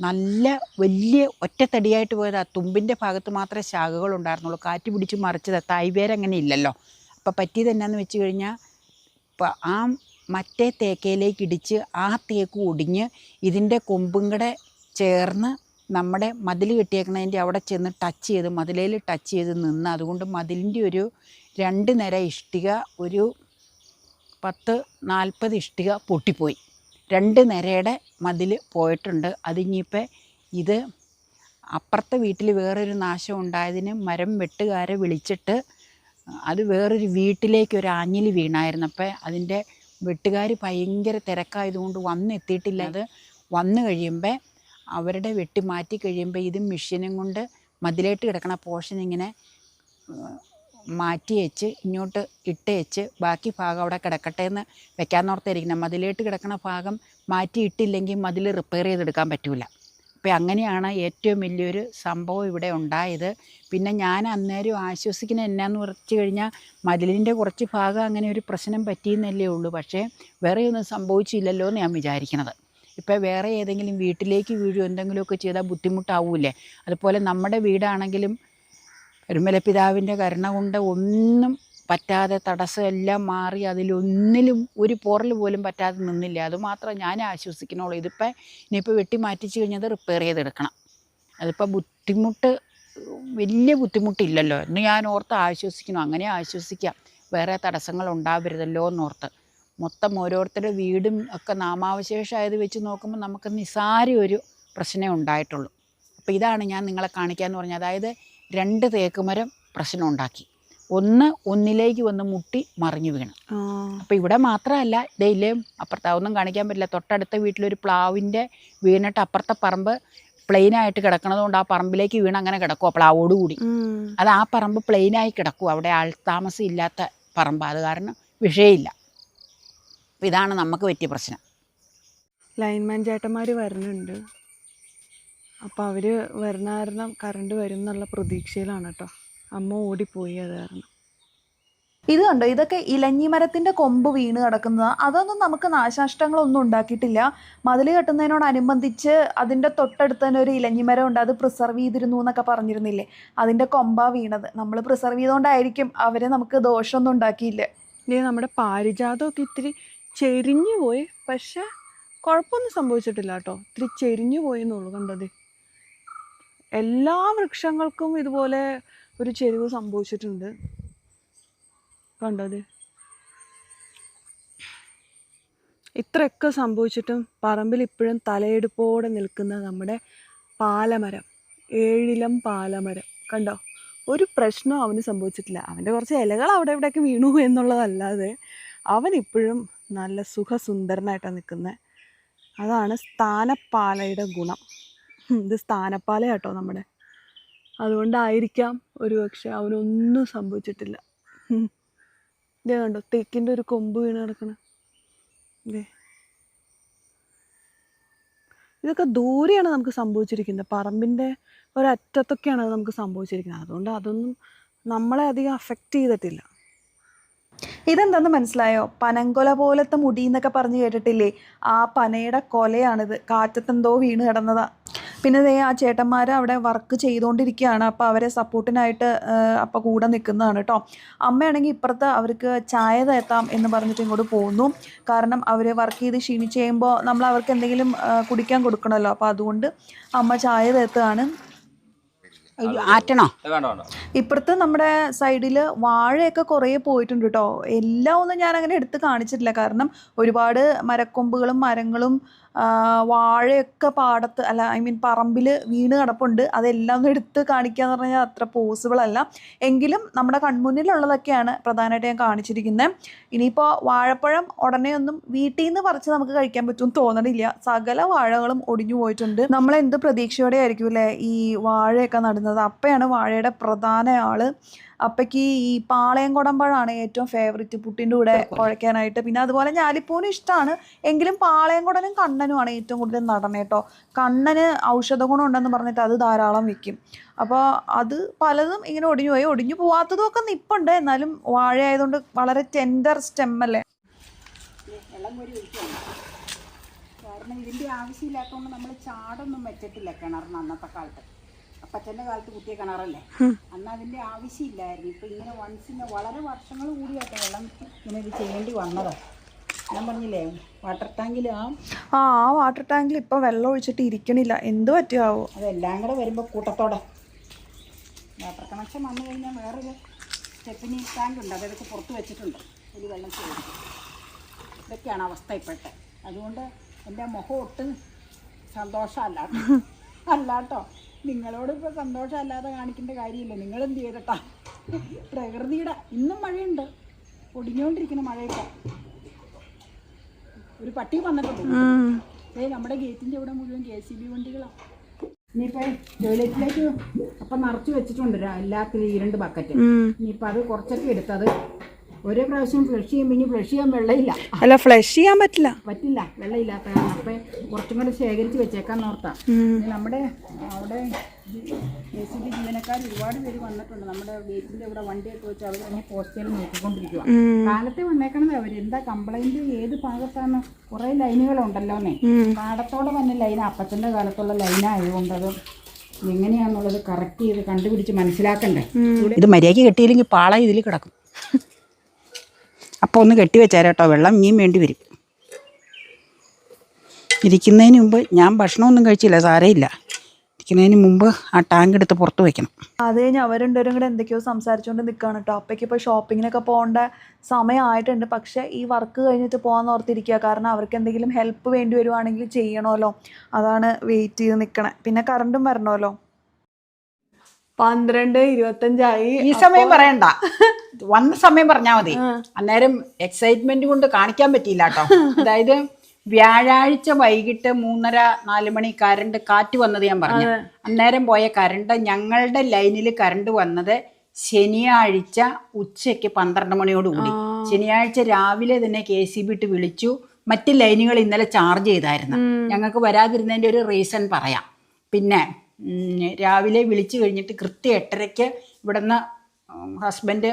നല്ല വലിയ ഒറ്റത്തടിയായിട്ട് പോയത്. ആ തുമ്പിൻ്റെ ഭാഗത്ത് മാത്രമേ ശാഖകൾ ഉണ്ടായിരുന്നുള്ളൂ, കാറ്റ് പിടിച്ച് മറിച്ചത്. തായ്വേരങ്ങനെ ഇല്ലല്ലോ. അപ്പോൾ പറ്റിയത് എന്നാന്ന് വെച്ച് കഴിഞ്ഞാൽ, ആ മറ്റേ തേക്കയിലേക്ക് ഇടിച്ച് ആ തേക്ക് ഒടിഞ്ഞ് ഇതിൻ്റെ കൊമ്പും കൂടെ ചേർന്ന് നമ്മുടെ മതിൽ കെട്ടിയേക്കണതിൻ്റെ അവിടെ ചെന്ന് ടച്ച് ചെയ്ത്, മതിലേൽ ടച്ച് ചെയ്ത് നിന്ന്, അതുകൊണ്ട് മതിലിൻ്റെ ഒരു 2 നിര ഇഷ്ടിക, ഒരു 10-40 ഇഷ്ടിക പൊട്ടിപ്പോയി. 2 നിരയുടെ മതിൽ പോയിട്ടുണ്ട്. അതിനിപ്പോൾ ഇത് അപ്പുറത്തെ വീട്ടിൽ വേറൊരു നാശം ഉണ്ടായതിന് മരം വെട്ടുകാരെ വിളിച്ചിട്ട് അത് വേറൊരു വീട്ടിലേക്ക് ഒരു ആഞ്ഞിലി വീണായിരുന്നു. അപ്പോൾ അതിൻ്റെ വെട്ടുകാർ ഭയങ്കര തിരക്കായതുകൊണ്ട് വന്നെത്തിയിട്ടില്ല. അത് വന്നു കഴിയുമ്പോൾ അവരുടെ വെട്ടി മാറ്റി കഴിയുമ്പോൾ ഇത് മെഷീനും കൊണ്ട് മതിലേട്ട് കിടക്കണ പോർഷൻ ഇങ്ങനെ മാറ്റി വെച്ച് ഇങ്ങോട്ട് ഇട്ട് വെച്ച് ബാക്കി ഭാഗം അവിടെ കിടക്കട്ടെ എന്ന് വെക്കാന്നോർത്തായിരിക്കണം. മതിലേട്ട് കിടക്കണ ഭാഗം മാറ്റി ഇട്ടില്ലെങ്കിൽ മതിൽ റിപ്പയർ ചെയ്തെടുക്കാൻ പറ്റില്ല. അപ്പോൾ അങ്ങനെയാണ് ഏറ്റവും വലിയൊരു സംഭവം ഇവിടെ ഉണ്ടായത്. പിന്നെ ഞാൻ അന്നേരം ആശ്വസിക്കുന്നത് എന്നാന്ന് പറഞ്ഞു കഴിഞ്ഞാൽ, മതിലിൻ്റെ കുറച്ച് ഭാഗം അങ്ങനെ ഒരു പ്രശ്നം പറ്റിയെന്നല്ലേ ഉള്ളൂ, പക്ഷേ വേറെ ഒന്നും സംഭവിച്ചില്ലല്ലോ എന്ന് ഞാൻ വിചാരിക്കണത്. ഇപ്പോൾ വേറെ ഏതെങ്കിലും വീട്ടിലേക്ക് വീഴും എന്തെങ്കിലുമൊക്കെ ചെയ്താൽ ബുദ്ധിമുട്ടാവൂലേ. അതുപോലെ നമ്മുടെ വീടാണെങ്കിലും ഒരുമല പിതാവിൻ്റെ കരുണ കൊണ്ട് ഒന്നും പറ്റാതെ തടസ്സമെല്ലാം മാറി അതിലൊന്നിലും ഒരു പോറൽ പോലും പറ്റാതെ നിന്നില്ല. അതുമാത്രം ഞാൻ ആശ്വസിക്കണുള്ളൂ. ഇതിപ്പോൾ ഇനിയിപ്പോൾ വെട്ടി മാറ്റിച്ച് കഴിഞ്ഞത് റിപ്പയർ ചെയ്തെടുക്കണം. അതിപ്പോൾ വലിയ ബുദ്ധിമുട്ടില്ലല്ലോ എന്ന് ഞാൻ ഓർത്ത് ആശ്വസിക്കണം. അങ്ങനെ ആശ്വസിക്കാം, വേറെ തടസ്സങ്ങൾ ഉണ്ടാവരുതല്ലോ എന്നോർത്ത്. മൊത്തം ഓരോരുത്തരുടെ വീടും ഒക്കെ നാമാവശേഷമായത് വെച്ച് നോക്കുമ്പോൾ നമുക്ക് നിസ്സാര ഒരു പ്രശ്നമേ ഉണ്ടായിട്ടുള്ളൂ. അപ്പോൾ ഇതാണ് ഞാൻ നിങ്ങളെ കാണിക്കാമെന്ന് പറഞ്ഞത്. അതായത് 2 തേക്കുമരം പ്രശ്നം ഉണ്ടാക്കി, ഒന്നിലേക്ക് വന്ന് മുട്ടി മറിഞ്ഞു വീണ്. അപ്പോൾ ഇവിടെ മാത്രമല്ല, ഇതേയില്ലേ അപ്പുറത്ത് അതൊന്നും കാണിക്കാൻ പറ്റില്ല. തൊട്ടടുത്ത വീട്ടിലൊരു പ്ലാവിൻ്റെ വീണിട്ട് അപ്പുറത്തെ പറമ്പ് പ്ലെയിനായിട്ട് കിടക്കണതുകൊണ്ട് ആ പറമ്പിലേക്ക് വീണ് അങ്ങനെ കിടക്കും പ്ലാവോടുകൂടി. അത് ആ പറമ്പ് പ്ലെയിനായി കിടക്കും, അവിടെ ആൾ താമസം ഇല്ലാത്ത പറമ്പ്, അത് കാരണം വിഷയമില്ല. അപ്പോൾ ഇതാണ് നമുക്ക് പറ്റിയ പ്രശ്നം. ലൈൻമാൻ ചേട്ടന്മാർ വരുന്നുണ്ട്. അപ്പോൾ അവർ വരുന്ന കാരണം കറണ്ട് വരും എന്നുള്ള പ്രതീക്ഷയിലാണ് കേട്ടോ. അമ്മ ഓടിപ്പോയി അത് കാരണം. ഇത് കണ്ടോ, ഇതൊക്കെ ഇലഞ്ഞി മരത്തിന്റെ കൊമ്പ് വീണ് കിടക്കുന്നത്. അതൊന്നും നമുക്ക് നാശനഷ്ടങ്ങളൊന്നും ഉണ്ടാക്കിയിട്ടില്ല. മതിൽ കെട്ടുന്നതിനോടനുബന്ധിച്ച് അതിന്റെ തൊട്ടടുത്ത് തന്നെ ഒരു ഇലഞ്ഞി മരം ഉണ്ട്, അത് പ്രിസർവ് ചെയ്തിരുന്നു എന്നൊക്കെ പറഞ്ഞിരുന്നില്ലേ, അതിന്റെ കൊമ്പാ വീണത്. നമ്മൾ പ്രിസർവ് ചെയ്തുകൊണ്ടായിരിക്കും അവര് നമുക്ക് ദോഷമൊന്നും ഉണ്ടാക്കിയില്ല. ഇനി നമ്മുടെ പാരിജാതമൊക്കെ ഇത്തിരി ചെരിഞ്ഞു പോയി, പക്ഷെ കുഴപ്പമൊന്നും സംഭവിച്ചിട്ടില്ല കേട്ടോ. ഇത്തിരി ചെരിഞ്ഞു പോയി എന്നുള്ളൂ. കണ്ടത് എല്ലാ വൃക്ഷങ്ങൾക്കും ഇതുപോലെ ഒരു ചെരിവ് സംഭവിച്ചിട്ടുണ്ട്. കണ്ടത് ഇത്രയൊക്കെ സംഭവിച്ചിട്ടും പറമ്പിൽ ഇപ്പോഴും തലയെടുപ്പോടെ നിൽക്കുന്ന നമ്മുടെ പാലമരം, 7 ഇലം പാലമരം കണ്ടോ. ഒരു പ്രശ്നവും അവന് സംഭവിച്ചിട്ടില്ല. അവൻ്റെ കുറച്ച് ഇലകൾ അവിടെ ഇവിടെയൊക്കെ വീണു എന്നുള്ളതല്ലാതെ അവൻ ഇപ്പോഴും നല്ല സുഖസുന്ദരനായിട്ടാണ് നിൽക്കുന്നത്. അതാണ് സ്ഥാനപ്പാലയുടെ ഗുണം. ഇത് സ്ഥാനപ്പാല കേട്ടോ നമ്മുടെ. അതുകൊണ്ടായിരിക്കാം ഒരു പക്ഷെ അവനൊന്നും സംഭവിച്ചിട്ടില്ല. ഇതേ കണ്ടോ, തേക്കിൻ്റെ ഒരു കൊമ്പ് വീണ് കിടക്കണം. ഇതേ ഇതൊക്കെ ദൂരെയാണ് നമുക്ക് സംഭവിച്ചിരിക്കുന്നത്. പറമ്പിൻ്റെ ഒരറ്റത്തൊക്കെയാണ് അത് നമുക്ക് സംഭവിച്ചിരിക്കുന്നത്. അതുകൊണ്ട് അതൊന്നും നമ്മളെ അധികം അഫക്റ്റ് ചെയ്തിട്ടില്ല. ഇതെന്താന്ന് മനസ്സിലായോ? പനങ്കൊല പോലത്തെ മുടി എന്നൊക്കെ പറഞ്ഞ് കേട്ടിട്ടില്ലേ? ആ പനയുടെ കൊലയാണിത്. കാറ്റത്തെന്തോ വീണ് കിടന്നതാ. പിന്നെ ദേ ആ ചേട്ടന്മാർ അവിടെ വർക്ക് ചെയ്തുകൊണ്ടിരിക്കുകയാണ്. അപ്പോൾ അവരെ സപ്പോർട്ടിനായിട്ട് അപ്പോൾ കൂടെ നിൽക്കുന്നതാണ് കേട്ടോ. അമ്മയാണെങ്കിൽ ഇപ്പുറത്ത് അവർക്ക് ചായ തേത്താം എന്ന് പറഞ്ഞിട്ട് ഇങ്ങോട്ട് പോകുന്നു. കാരണം അവർ വർക്ക് ചെയ്ത് ക്ഷീണിച്ച് കഴിയുമ്പോൾ നമ്മൾ അവർക്ക് എന്തെങ്കിലും കുടിക്കാൻ കൊടുക്കണമല്ലോ. അപ്പോൾ അതുകൊണ്ട് അമ്മ ചായ തേത്തുകയാണ്. ആറ്റണോ? ഇപ്പുറത്ത് നമ്മുടെ സൈഡിൽ വാഴയൊക്കെ കുറേ പോയിട്ടുണ്ട് കേട്ടോ. എല്ലാം ഒന്നും ഞാൻ അങ്ങനെ എടുത്ത് കാണിച്ചിട്ടില്ല. കാരണം ഒരുപാട് മരക്കൊമ്പുകളും മരങ്ങളും വാഴയൊക്കെ പാടത്ത് പറമ്പിൽ വീണ് കിടപ്പുണ്ട്. അതെല്ലാം ഒന്നും എടുത്ത് കാണിക്കുക എന്ന് പറഞ്ഞാൽ അത്ര പോസിബിൾ അല്ല. എങ്കിലും നമ്മുടെ കൺമുന്നിലുള്ളതൊക്കെയാണ് പ്രധാനമായിട്ട് ഞാൻ കാണിച്ചിരിക്കുന്നത്. ഇനിയിപ്പോൾ വാഴപ്പഴം ഉടനെ ഒന്നും വീട്ടിൽ നിന്ന് പറിച്ച് നമുക്ക് കഴിക്കാൻ പറ്റുമെന്ന് തോന്നണില്ല. സകല വാഴകളും ഒടിഞ്ഞു പോയിട്ടുണ്ട്. നമ്മൾ എന്ത് പ്രതീക്ഷയോടെ ആയിരിക്കും അല്ലേ ഈ വാഴയൊക്കെ നടുന്നത്. അപ്പയാണ് വാഴയുടെ പ്രധാന ആള്. അപ്പയ്ക്ക് ഈ പാളയം കുടമ്പഴമാണ് ഏറ്റവും ഫേവറേറ്റ് പുട്ടിൻ്റെ കൂടെ കുഴയ്ക്കാനായിട്ട്. പിന്നെ അതുപോലെ ഞാലിപ്പൂവിനും ഇഷ്ടമാണ്. എങ്കിലും പാളയം കുടനും കണ്ണനുമാണ് ഏറ്റവും കൂടുതൽ നടണേ കേട്ടോ. കണ്ണന് ഔഷധ ഗുണം ഉണ്ടെന്ന് പറഞ്ഞിട്ട് അത് ധാരാളം വിൽക്കും. അപ്പോൾ അത് പലതും ഇങ്ങനെ ഒടിഞ്ഞു പോയി. ഒടിഞ്ഞു പോവാത്തതും ഒക്കെ നിപ്പുണ്ട്. എന്നാലും വാഴ ആയതുകൊണ്ട് വളരെ ടെൻഡർ സ്റ്റെമ്മല്ലേ. വെള്ളം കോരി ഒഴിക്കുകയാണ്. കാരണം ഇതിൻ്റെ ആവശ്യമില്ലാത്തതുകൊണ്ട് നമ്മൾ ചാടൊന്നും വെച്ചിട്ടില്ല കിണറിന് അന്നത്തെ കാലത്ത്. അപ്പച്ചൻ്റെ കാലത്ത് കുത്തിയ കിണറല്ലേ, അന്ന് അതിൻ്റെ ആവശ്യമില്ലായിരുന്നു. ഇപ്പം ഇങ്ങനെ വൺസിൻ്റെ വളരെ വർഷങ്ങൾ കൂടിയായിട്ട് വെള്ളം ഇങ്ങനെ ഇത് ചെയ്യേണ്ടി വന്നതാണ്. ഞാൻ പറഞ്ഞില്ലേ വാട്ടർ ടാങ്കിൽ ആ വാട്ടർ ടാങ്കിൽ ഇപ്പോൾ വെള്ളം ഒഴിച്ചിട്ട് ഇരിക്കണില്ല. എന്ത് പറ്റിയാവോ? അതെല്ലാം കൂടെ വരുമ്പോൾ കൂട്ടത്തോടെ വാട്ടർ കണക്ഷൻ വന്നു കഴിഞ്ഞാൽ വേറൊരു സ്റ്റെപ്പിനി ടാങ്ക് ഉണ്ട്, അതൊക്കെ പുറത്ത് വെച്ചിട്ടുണ്ട്. ഒരു വെള്ളം ചെയ്യും. ഇതൊക്കെയാണ് അവസ്ഥ ഇപ്പോഴത്തെ. അതുകൊണ്ട് എൻ്റെ മുഖം ഒട്ടും സന്തോഷമല്ലാട്ടോ. നിങ്ങളോട് ഇപ്പോൾ സന്തോഷമല്ലാതെ കാണിക്കേണ്ട കാര്യമില്ല. നിങ്ങളെന്ത് ചെയ്തട്ടാ? പ്രകൃതിയുടെ ഇന്നും മഴയുണ്ട്, ഒടിഞ്ഞുകൊണ്ടിരിക്കുന്ന മഴയിപ്പോൾ. ഒരു പട്ടി വന്നിട്ടുണ്ട്. നമ്മുടെ ഗേറ്റിൻ്റെ ഇവിടെ മുഴുവൻ KCB വണ്ടികളാണ്. ഇനിയിപ്പോൾ ടോയ്ലറ്റിലേക്ക് അപ്പം നിറച്ച് വെച്ചിട്ടുണ്ട് എല്ലാത്തിലും 2 ബക്കറ്റ്. ഇനിയിപ്പോൾ അത് കുറച്ചൊക്കെ എടുത്തത് ഒരേ പ്രാവശ്യം ഫ്ലഷ് ചെയ്യുമ്പോൾ ഇനി ഫ്ലഷ് ചെയ്യാൻ വെള്ളമില്ല. അല്ല, ഫ്ലഷ് ചെയ്യാൻ പറ്റില്ല, വെള്ളമില്ലാത്ത കാരണം. അപ്പം കുറച്ചും കൂടെ ശേഖരിച്ച് വെച്ചേക്കാൻ ഓർത്താ. നമ്മുടെ അവിടെ KCB ജീവനക്കാർ ഒരുപാട് പേര് വന്നിട്ടുണ്ട്. നമ്മുടെ ഗേറ്റിൻ്റെ ഇവിടെ വണ്ടിയൊക്കെ വെച്ച് അവർ തന്നെ പോസ്റ്റേൽ നോക്കിക്കൊണ്ടിരിക്കുക. കാലത്തെ വന്നേക്കണത് അവർ എന്താ കംപ്ലൈൻറ്റ് ഏത് ഭാഗത്താണ്? കുറേ ലൈനുകളുണ്ടല്ലോന്നേ. പാടത്തോടെ തന്നെ ലൈൻ അപ്പച്ചൻ്റെ കാലത്തുള്ള ലൈനായതുകൊണ്ട് അത് എങ്ങനെയാണെന്നുള്ളത് കറക്റ്റ് ചെയ്ത് കണ്ടുപിടിച്ച് മനസ്സിലാക്കണ്ടേ. ഇത് മര്യാദയ്ക്ക് കെട്ടിയില്ലെങ്കിൽ പാള ഇതിൽ കിടക്കും. അപ്പോൾ ഒന്ന് കെട്ടി വെച്ചാരട്ടോ, വെള്ളം ഇനിയും വേണ്ടി വരും. ഇരിക്കുന്നതിന് മുമ്പ് ഞാൻ ഭക്ഷണമൊന്നും കഴിച്ചില്ല, സാരമില്ല. ഇരിക്കുന്നതിന് മുമ്പ് ആ ടാങ്ക് എടുത്ത് പുറത്ത് വെക്കണം. അത് കഴിഞ്ഞ് അവരുണ്ടവരും കൂടെ എന്തൊക്കെയോ സംസാരിച്ചുകൊണ്ട് നിൽക്കുകയാണ് കേട്ടോ. അപ്പയ്ക്ക് ഇപ്പോൾ ഷോപ്പിങ്ങിനൊക്കെ പോകേണ്ട സമയമായിട്ടുണ്ട്. പക്ഷേ ഈ വർക്ക് കഴിഞ്ഞിട്ട് പോകാൻ ഓർത്തിരിക്കുക. കാരണം അവർക്ക് എന്തെങ്കിലും ഹെൽപ്പ് വേണ്ടി വരുവാണെങ്കിൽ ചെയ്യണമല്ലോ. അതാണ് വെയിറ്റ് ചെയ്ത് നിൽക്കണേ. പിന്നെ കറണ്ടും വരണമല്ലോ. 12:25 ഈ സമയം പറയണ്ട, വന്ന സമയം പറഞ്ഞാൽ മതി. അന്നേരം എക്സൈറ്റ്മെന്റ് കൊണ്ട് കാണിക്കാൻ പറ്റിയില്ല കേട്ടോ. അതായത് വ്യാഴാഴ്ച വൈകിട്ട് 3:30-4 മണി കറണ്ട് കാറ്റ് വന്നത് ഞാൻ പറഞ്ഞു. അന്നേരം പോയ കറണ്ട്, ഞങ്ങളുടെ ലൈനിൽ കറണ്ട് വന്നത് ശനിയാഴ്ച ഉച്ചയ്ക്ക് 12 മണിയോട് കൂടി. ശനിയാഴ്ച രാവിലെ തന്നെ KCB ഇട്ട് വിളിച്ചു. മറ്റ് ലൈനുകൾ ഇന്നലെ ചാർജ് ചെയ്തായിരുന്നു. ഞങ്ങൾക്ക് വരാതിരുന്നതിൻ്റെ ഒരു റീസൺ പറയാം. പിന്നെ രാവിലെ വിളിച്ചു കഴിഞ്ഞിട്ട് കൃത്യം 8:30 ഇവിടുന്ന് ഹസ്ബൻഡ്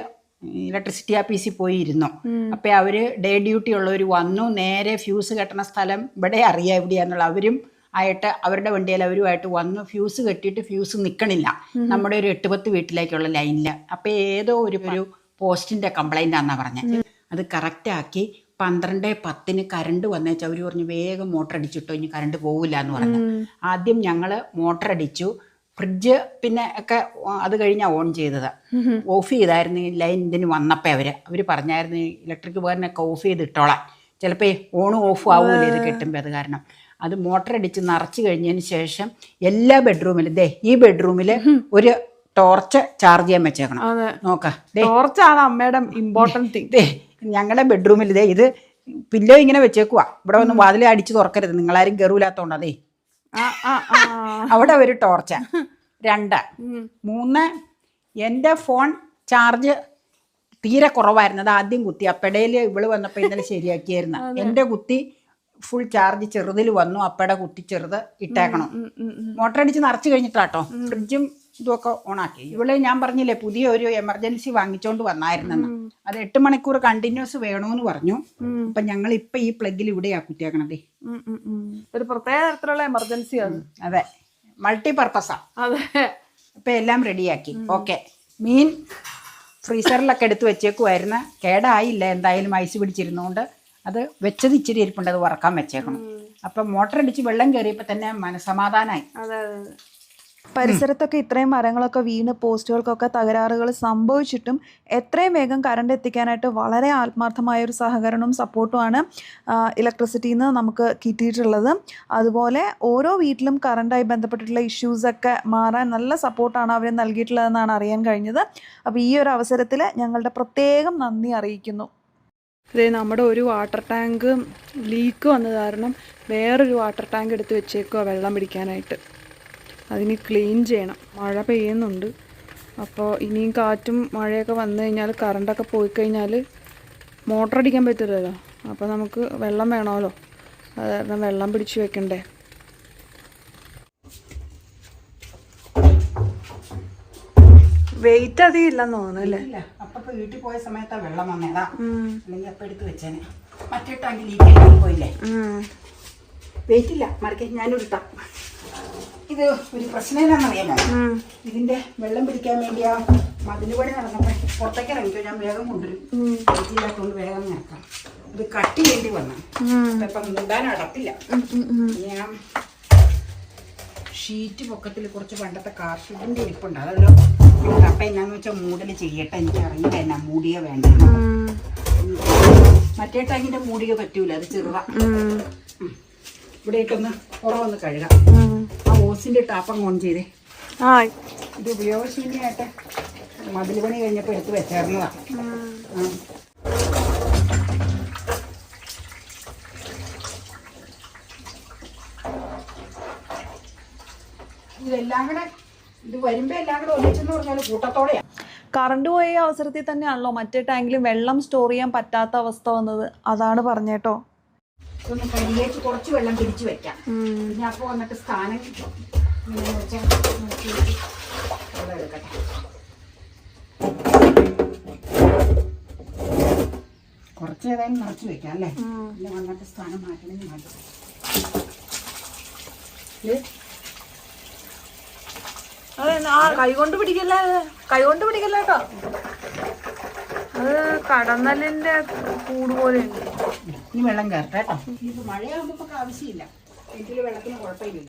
ഇലക്ട്രിസിറ്റി ഓഫീസിൽ പോയിരുന്നു. അപ്പം അവർ ഡേ ഡ്യൂട്ടി ഉള്ളവർ വന്നു. നേരെ ഫ്യൂസ് കെട്ടണ സ്ഥലം ഇവിടെ അറിയാം എവിടെയാന്നുള്ള അവരും ആയിട്ട് അവരുടെ വണ്ടിയിൽ അവരുമായിട്ട് വന്നു. ഫ്യൂസ് കെട്ടിയിട്ട് ഫ്യൂസ് നിൽക്കണില്ല നമ്മുടെ ഒരു 8-10 വീട്ടിലേക്കുള്ള ലൈനിൽ. അപ്പം ഏതോ ഒരു പോസ്റ്റിൻ്റെ കംപ്ലൈൻ്റ് ആണെന്നാണ് പറഞ്ഞത്. അത് കറക്റ്റാക്കി 12:10 കറണ്ട് വന്നേച്ചാൽ അവർ പറഞ്ഞു വേഗം മോട്ടർ അടിച്ചിട്ടോ, ഇനി കറണ്ട് പോകില്ല എന്ന് പറഞ്ഞു. ആദ്യം ഞങ്ങൾ മോട്ടർ അടിച്ചു. ഫ്രിഡ്ജ് പിന്നെ ഒക്കെ അത് കഴിഞ്ഞാൽ ഓൺ ചെയ്തത്. ഓഫ് ചെയ്തായിരുന്നു ഈ ലൈൻ ഇതിന് വന്നപ്പോൾ അവർ പറഞ്ഞായിരുന്നു ഇലക്ട്രിക് ഉപകരണമൊക്കെ ഓഫ് ചെയ്തിട്ടോളാം, ചിലപ്പോൾ ഓണും ഓഫും ആവുമല്ലോ ഇത് കെട്ടുമ്പോൾ. അത് കാരണം അത് മോട്ടർ അടിച്ച് നിറച്ച് കഴിഞ്ഞതിന് ശേഷം എല്ലാ ബെഡ്റൂമിലും ഈ ബെഡ്റൂമിൽ ഒരു ടോർച്ച് ചാർജ് ചെയ്യാൻ വെച്ചേക്കണം. നോക്കാം, ടോർച്ചാണ് അമ്മയുടെ ഇമ്പോർട്ടൻറ്റ് തിങ്. ഞങ്ങളുടെ ബെഡ്റൂമിൽ ഇത് പില്ലോ ഇങ്ങനെ വെച്ചേക്കുവാ. ഇവിടെ ഒന്നും വാതിൽ അടിച്ച് തുറക്കരുത്, നിങ്ങളാരും കയറൂലാത്തോണ്ട്. അതേ അവിടെ ഒരു ടോർച്ച. 2, 3 എൻ്റെ ഫോൺ ചാർജ് തീരെ കുറവായിരുന്നു. അത് ആദ്യം കുത്തി അപ്പടയിൽ ഇവള് വന്നപ്പോൾ ഇന്നലെ ശരിയാക്കിയായിരുന്നു. എൻ്റെ കുത്തി ഫുൾ ചാർജ് ചെറുതിൽ വന്നു, അപ്പയുടെ കുത്തി ചെറുത് ഇട്ടേക്കണം. മോട്ടർ അടിച്ച് നിറച്ച് കഴിഞ്ഞിട്ടാട്ടോ ഫ്രിഡ്ജും ഇതുമൊക്കെ ഓണാക്കി. ഇവള് ഞാൻ പറഞ്ഞില്ലേ പുതിയ ഒരു എമർജൻസി വാങ്ങിച്ചോണ്ട് വന്നായിരുന്നെന്ന്. അത് 8 മണിക്കൂർ കണ്ടിന്യൂസ് വേണമെന്ന് പറഞ്ഞു. അപ്പൊ ഞങ്ങൾ ഇപ്പൊ ഈ പ്ലഗിൽ ഇവിടെയാ കുത്തിയാക്കണതേ. ഒരു പ്രത്യേക തരത്തിലുള്ള എമർജൻസി ആണ്. അതെ, മൾട്ടിപർപ്പസാ. അതെ, ഇപ്പൊ എല്ലാം റെഡിയാക്കി. ഓക്കെ, മീൻ ഫ്രീസറിലൊക്കെ എടുത്ത് വെച്ചേക്കുമായിരുന്നു. കേടായില്ല, എന്തായാലും ഐസ് പിടിച്ചിരുന്നോണ്ട് അത് വെച്ചത് ഇച്ചിരി ഇരിപ്പുണ്ട്, അത് വറക്കാൻ വെച്ചേക്കണം. അപ്പം മോട്ടർ അടിച്ച് വെള്ളം കയറിയപ്പോൾ തന്നെ മനസമാധാനമായി. അതെ അതെ അതെ. പരിസരത്തൊക്കെ ഇത്രയും മരങ്ങളൊക്കെ വീണ് പോസ്റ്റുകൾക്കൊക്കെ തകരാറുകൾ സംഭവിച്ചിട്ടും എത്രയും വേഗം കറണ്ട് എത്തിക്കാനായിട്ട് വളരെ ആത്മാർത്ഥമായ ഒരു സഹകരണവും സപ്പോർട്ടുമാണ് ഇലക്ട്രിസിറ്റിയിൽ നിന്ന് നമുക്ക് കിട്ടിയിട്ടുള്ളത്. അതുപോലെ ഓരോ വീട്ടിലും കറണ്ടായി ബന്ധപ്പെട്ടിട്ടുള്ള ഇഷ്യൂസൊക്കെ മാറാൻ നല്ല സപ്പോർട്ടാണ് അവർ നൽകിയിട്ടുള്ളതെന്നാണ് അറിയാൻ കഴിഞ്ഞത്. അപ്പോൾ ഈ ഒരു അവസരത്തിൽ ഞങ്ങളുടെ പ്രത്യേകം നന്ദി അറിയിക്കുന്നു. ഇതേ നമ്മുടെ ഒരു വാട്ടർ ടാങ്ക് ലീക്ക് വന്ന കാരണം വേറൊരു വാട്ടർ ടാങ്ക് എടുത്ത് വെച്ചേക്കുക വെള്ളം പിടിക്കാനായിട്ട്. അതിന് ക്ലീൻ ചെയ്യണം. മഴ പെയ്യുന്നുണ്ട്, അപ്പോൾ ഇനിയും കാറ്റും മഴയൊക്കെ വന്നു കഴിഞ്ഞാൽ കറണ്ടൊക്കെ പോയി കഴിഞ്ഞാൽ മോട്ടർ അടിക്കാൻ പറ്റില്ലല്ലോ. അപ്പോൾ നമുക്ക് വെള്ളം വേണമല്ലോ, അത് കാരണം വെള്ളം പിടിച്ച് വെക്കണ്ടേ. വെയിറ്റ് അധികം ഇല്ലെന്ന് തോന്നുന്നു അല്ലേ? അപ്പൊ വീട്ടിൽ പോയ സമയത്താ വെള്ളം വന്നേതാ, അല്ലെങ്കിൽ അപ്പൊ എടുത്ത് വെച്ചേനെ. മറ്റേ ടാങ്ക് ലീക്ക് പോയില്ലേ, വെയിറ്റ് ഇല്ല. മറിക്കെ ഞാനൊരുട്ടാ. ഇത് ഒരു പ്രശ്നം എന്താണെന്നറിയാമോ, ഇതിന്റെ വെള്ളം പിടിക്കാൻ വേണ്ടിയാ മതില് പണി നടന്നപ്പോ പുറത്തേക്ക് ഇറങ്ങിക്കോ, ഞാൻ വേഗം കൊണ്ടുവരും. വെയിറ്റില്ലാത്തോണ്ട് വേഗം നിറക്കാം. ഇത് കട്ട് ചെയ്യേണ്ടി വന്നു, ഇപ്പം മുണ്ടാൻ അടപ്പില്ല. ഞാൻ ഷീറ്റ് പൊക്കത്തിൽ കുറച്ച് പണ്ടത്തെ കാർ ഷീറ്റിന്റെ ഇരിപ്പുണ്ട്, അതല്ലോ. അപ്പം എന്നാന്ന് വെച്ചാൽ മൂടൽ ചെയ്യട്ടെ, എനിക്ക് അറിയില്ല എന്നാ മൂടിയ വേണ്ട. മറ്റേ ടാങ്കിന്റെ മൂടിയ പറ്റൂല, അത് ചെറുതാ. ഇവിടെ ഇട്ടൊന്ന് പുറമൊന്ന് കഴുകാം. ആ ഓസിന്റെ ടാപ്പം ഓൺ ചെയ്തേ. ഇത് ഉപയോഗശൂന്യമായിട്ട് മതിൽ പണി കഴിഞ്ഞപ്പോൾ എടുത്ത് വെച്ചേർന്നതാ. ഇതെല്ലാം കൂടെ ഇത് വരുമ്പോ എല്ലാം കൂടെ ഒന്നിച്ചെന്ന് പറഞ്ഞാൽ കൂട്ടത്തോടെയാ. കറണ്ട് പോയ അവസരത്തിൽ തന്നെയാണല്ലോ മറ്റേ ടാങ്കിൽ വെള്ളം സ്റ്റോർ ചെയ്യാൻ പറ്റാത്ത അവസ്ഥ വന്നത്. അതാണ് പറഞ്ഞേട്ടോ. ഇതൊന്ന് കരിയേച്ച് കുറച്ച് വെള്ളം പിടിച്ചു വെക്കാം. പിന്നെ അപ്പോൾ വന്നിട്ട് സ്ഥാനം ഇങ്ങനെ വെച്ചാൽ നോക്കി വെള്ളം എടുക്കട്ടെ. കുറച്ച് ഏതായാലും നിറച്ച് വെക്കാം അല്ലേ, പിന്നെ വന്നിട്ട് സ്ഥാനം മാറ്റണമെങ്കിൽ മാറ്റും. കൈകൊണ്ട് പിടിക്കല്ലേ, കൈകൊണ്ട് പിടിക്കല്ല കേട്ടോ. അത് കടന്നലിന്റെ കൂട് പോലെ ഉണ്ട്. ഇനി വെള്ളം കയറട്ടെ കേട്ടോ. ഇത് മഴയാകുമ്പോൾ ആവശ്യമില്ല, വീട്ടിൽ വെള്ളത്തിന് കുഴപ്പമില്ല.